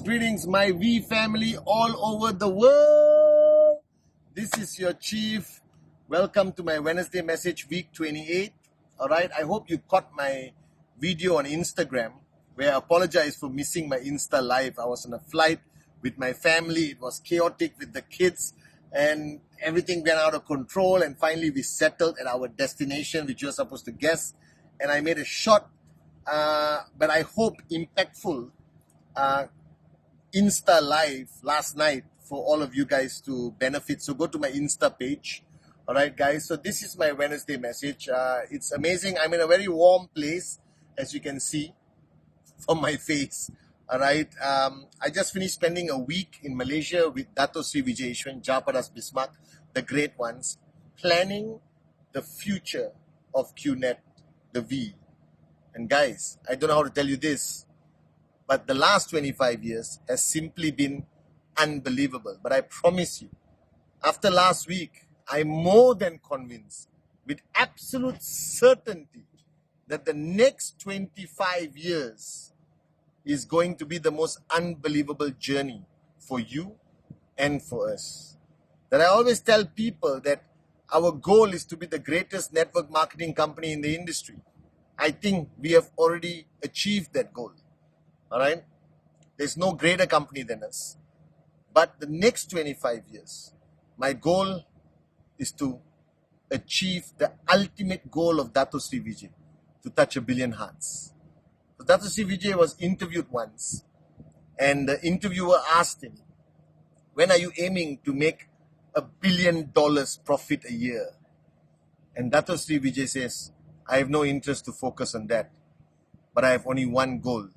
Greetings, my V family all over the world. This is your chief. Welcome to my Wednesday message, week 28. All right, I hope you caught my video on Instagram where I apologize for missing my Insta live. I was on a flight with my family. It was chaotic with the kids and everything went out of control. And finally, we settled at our destination, which you were supposed to guess. And I made a short, but I hope impactful Insta live last night for all of you guys to benefit. So go to my Insta page. All right, guys. So this is my Wednesday message. It's amazing. I'm in a very warm place, as you can see from my face. All right. I just finished spending a week in Malaysia with Dato Sri Vijay Ishwan, Japadas Bismarck, the great ones, planning the future of QNet, the V. And guys, I don't know how to tell you this, but the last 25 years has simply been unbelievable. But I promise you, after last week, I'm more than convinced, with absolute certainty, that the next 25 years is going to be the most unbelievable journey for you and for us. That I always tell people that our goal is to be the greatest network marketing company in the industry. I think we have already achieved that goal. All right? There's no greater company than us. But the next 25 years, my goal is to achieve the ultimate goal of Dato Sri Vijay, to touch 1 billion hearts. So Dato Sri Vijay was interviewed once, and the interviewer asked him, when are you aiming to make $1 billion profit a year? And Dato Sri Vijay says, I have no interest to focus on that, but I have only one goal,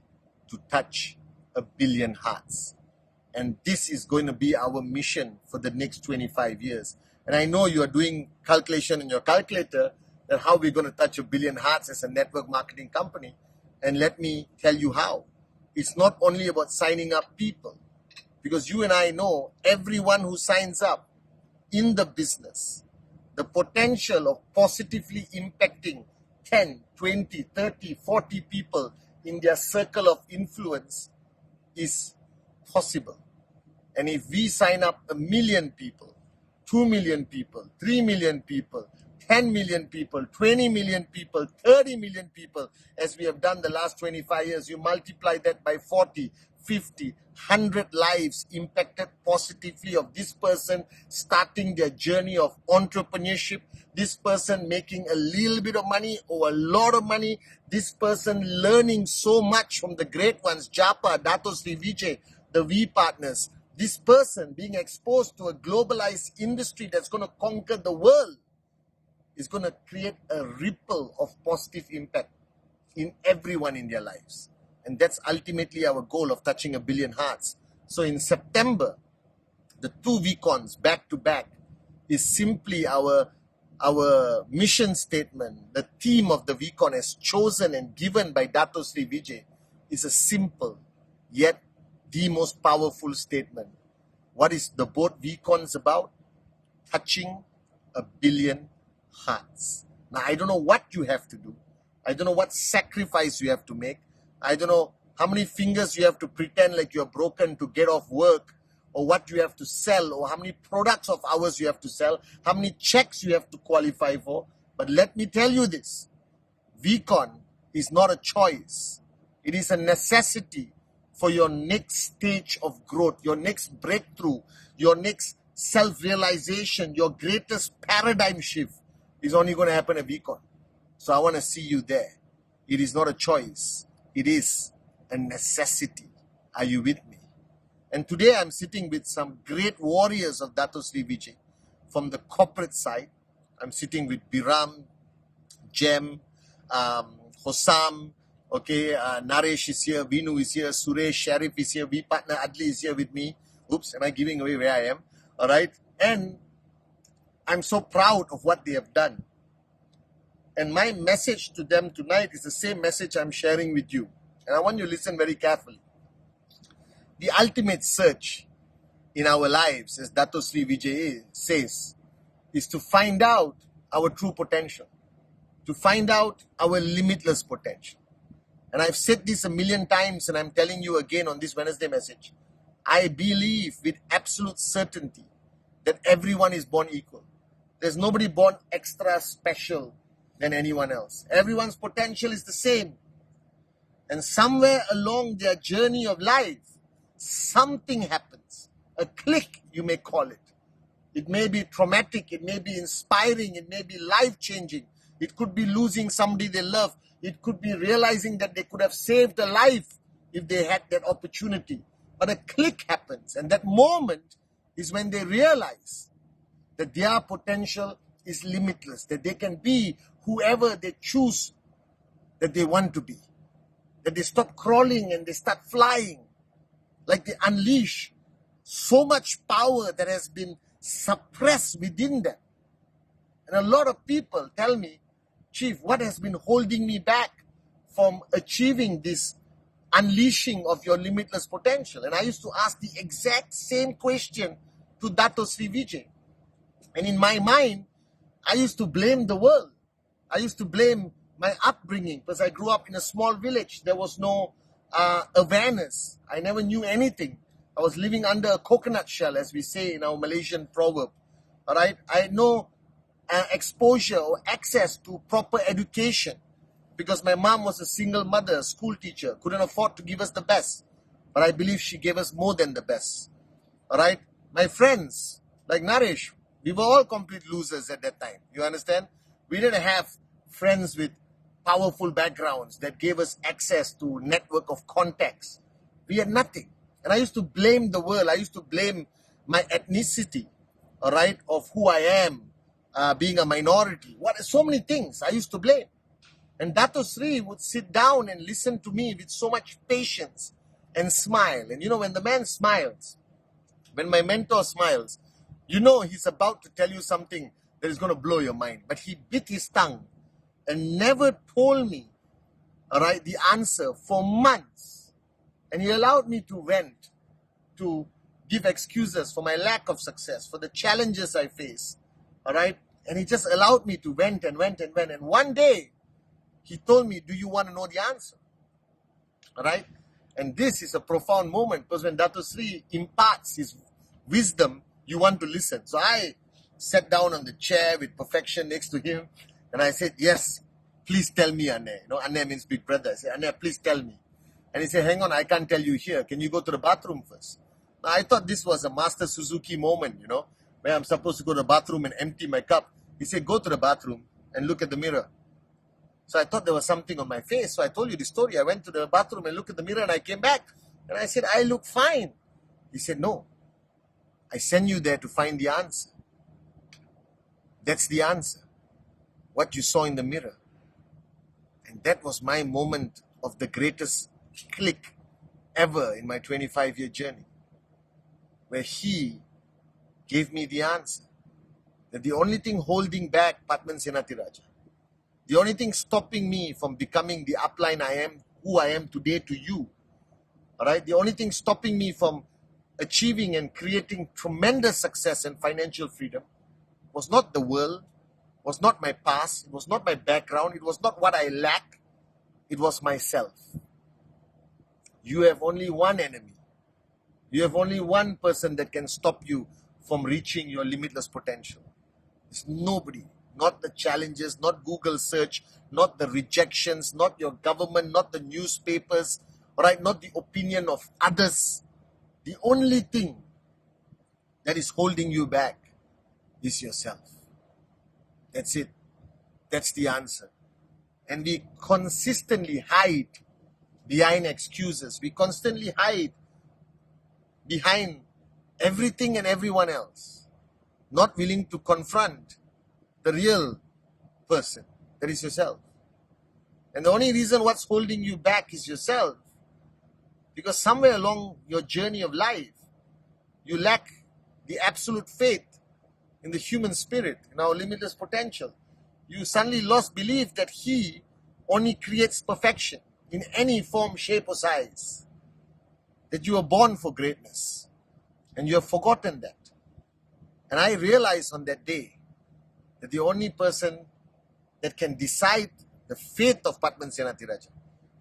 to touch 1 billion hearts. And this is going to be our mission for the next 25 years. And I know you are doing calculation in your calculator that how we're going to touch 1 billion hearts as a network marketing company. And let me tell you how. It's not only about signing up people, because you and I know everyone who signs up in the business, the potential of positively impacting 10, 20, 30, 40 people in their circle of influence is possible. And if we sign up 1 million people, 2 million people, 3 million people, 10 million people, 20 million people, 30 million people, as we have done the last 25 years, you multiply that by 40, 50, 100 lives impacted positively of this person starting their journey of entrepreneurship, this person making a little bit of money or a lot of money, this person learning so much from the great ones, Japa, Dato Sri Vijay, the V partners, this person being exposed to a globalized industry that's going to conquer the world is going to create a ripple of positive impact in everyone in their lives. And that's ultimately our goal of touching 1 billion hearts. So in September, the 2 VCons back to back is simply our mission statement. The theme of the VCon as chosen and given by Dato Sri Vijay is a simple yet the most powerful statement. What is the both VCons about? Touching 1 billion hearts. Now, I don't know what you have to do. I don't know what sacrifice you have to make. I don't know how many fingers you have to pretend like you're broken to get off work, or what you have to sell, or how many products of ours you have to sell, how many checks you have to qualify for. But let me tell you this, VCon is not a choice. It is a necessity for your next stage of growth, your next breakthrough, your next self-realization, your greatest paradigm shift is only going to happen at VCon. So I want to see you there. It is not a choice. It is a necessity. Are you with me? And today I'm sitting with some great warriors of Dato Sri Vijay. From the corporate side, I'm sitting with Biram, Jem, Hossam, okay, Naresh is here, Vinu is here, Suresh, Sharif is here, V partner Adli is here with me. Oops, am I giving away where I am? All right. And I'm so proud of what they have done. And my message to them tonight is the same message I'm sharing with you. And I want you to listen very carefully. The ultimate search in our lives, as Dato Sri Vijay says, is to find out our true potential, to find out our limitless potential. And I've said this a million times, and I'm telling you again on this Wednesday message. I believe with absolute certainty that everyone is born equal. There's nobody born extra special than anyone else. Everyone's potential is the same. And somewhere along their journey of life, something happens. A click, you may call it. It may be traumatic, it may be inspiring, it may be life-changing. It could be losing somebody they love. It could be realizing that they could have saved a life if they had that opportunity. But a click happens, and that moment is when they realize that their potential is limitless, that they can be whoever they choose that they want to be. That they stop crawling and they start flying. Like they unleash so much power that has been suppressed within them. And a lot of people tell me, Chief, what has been holding me back from achieving this unleashing of your limitless potential? And I used to ask the exact same question to Dato Sri Vijay. And in my mind, I used to blame the world. I used to blame my upbringing because I grew up in a small village. There was no awareness. I never knew anything. I was living under a coconut shell, as we say in our Malaysian proverb. All right, I had no exposure or access to proper education because my mom was a single mother, a school teacher, couldn't afford to give us the best. But I believe she gave us more than the best. All right, my friends, like Naresh, we were all complete losers at that time. You understand? We didn't have friends with powerful backgrounds that gave us access to network of contacts. We had nothing. And I used to blame the world. I used to blame my ethnicity, all right, of who I am, being a minority. So many things I used to blame. And Dato Sri would sit down and listen to me with so much patience and smile. And you know, when the man smiles, when my mentor smiles, you know he's about to tell you something that is going to blow your mind. But he bit his tongue and never told me, all right, the answer for months. And he allowed me to vent, to give excuses for my lack of success, for the challenges I face, all right? And he just allowed me to vent and vent and vent. And one day, he told me, do you want to know the answer? All right? And this is a profound moment because when Dato Sri imparts his wisdom, you want to listen. So I sat down on the chair with perfection next to him and I said, yes, please tell me, Anne. You know, Anne means big brother. I said, Anne, please tell me. And he said, hang on, I can't tell you here. Can you go to the bathroom first? Now, I thought this was a Master Suzuki moment, you know, where I'm supposed to go to the bathroom and empty my cup. He said, go to the bathroom and look at the mirror. So I thought there was something on my face. So I told you the story. I went to the bathroom and looked at the mirror and I came back. And I said, I look fine. He said, no. I sent you there to find the answer. That's the answer. What you saw in the mirror. And that was my moment of the greatest click ever in my 25-year journey. Where he gave me the answer. That the only thing holding back Patman Senatiraja, the only thing stopping me from becoming the upline I am, who I am today to you, all right, the only thing stopping me from achieving and creating tremendous success and financial freedom was not the world, was not my past, it was not my background, it was not what I lack, it was myself. You have only one enemy. You have only one person that can stop you from reaching your limitless potential. It's nobody. Not the challenges, not Google search, not the rejections, not your government, not the newspapers, all right, not the opinion of others. The only thing that is holding you back is yourself. That's it. That's the answer. And we consistently hide behind excuses. We constantly hide behind everything and everyone else. Not willing to confront the real person, that is yourself. And the only reason what's holding you back is yourself. Because somewhere along your journey of life, you lack the absolute faith in the human spirit, in our limitless potential. You suddenly lost belief that he only creates perfection in any form, shape or size. That you were born for greatness. And you have forgotten that. And I realized on that day that the only person that can decide the fate of Padman Senatiraja,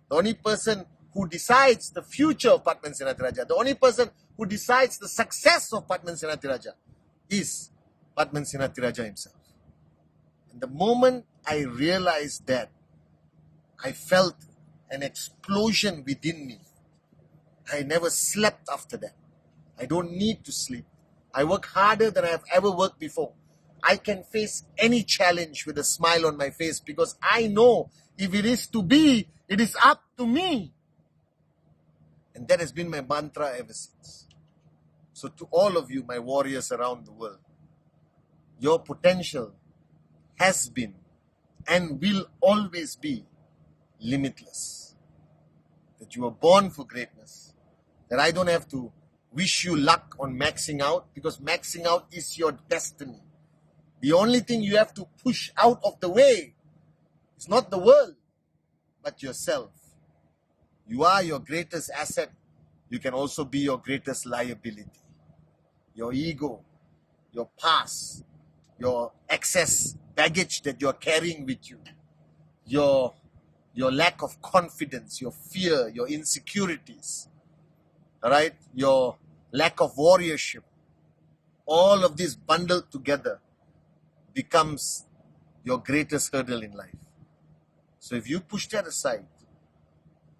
the only person who decides the future of Padman Senatiraja, the only person who decides the success of Padman Senatiraja is Padman Senatiraja himself. And the moment I realized that, I felt an explosion within me. I never slept after that. I don't need to sleep. I work harder than I have ever worked before. I can face any challenge with a smile on my face because I know if it is to be, it is up to me. And that has been my mantra ever since. So to all of you, my warriors around the world, your potential has been and will always be limitless. That you were born for greatness. That I don't have to wish you luck on maxing out because maxing out is your destiny. The only thing you have to push out of the way is not the world, but yourself. You are your greatest asset. You can also be your greatest liability. Your ego, your past, your excess baggage that you're carrying with you, your lack of confidence, your fear, your insecurities, all right, your lack of warriorship, all of this bundled together becomes your greatest hurdle in life. So if you push that aside,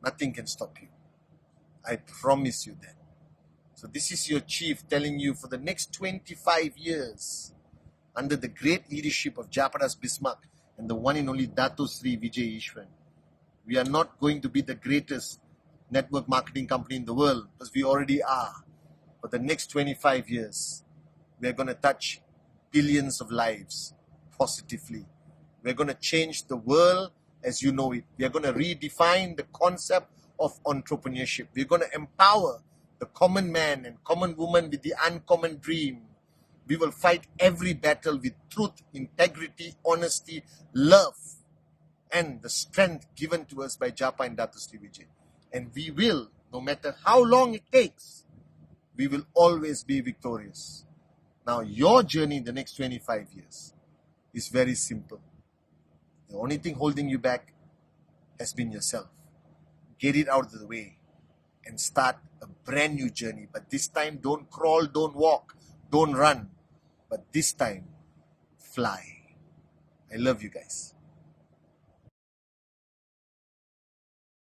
nothing can stop you. I promise you that. So this is your chief telling you for the next 25 years, under the great leadership of Japadas Bismarck and the one and only Dato Sri Vijay Ishwan, we are not going to be the greatest network marketing company in the world because we already are. For the next 25 years, we are going to touch billions of lives positively. We're going to change the world as you know it. We are going to redefine the concept of entrepreneurship. We're going to empower the common man and common woman with the uncommon dream. We will fight every battle with truth, integrity, honesty, love, and the strength given to us by Japa and Dato Sri Vijay. And we will, no matter how long it takes, we will always be victorious. Now, your journey in the next 25 years is very simple. The only thing holding you back has been yourself. Get it out of the way and start a brand new journey. But this time, don't crawl, don't walk, don't run. But this time, fly. I love you guys.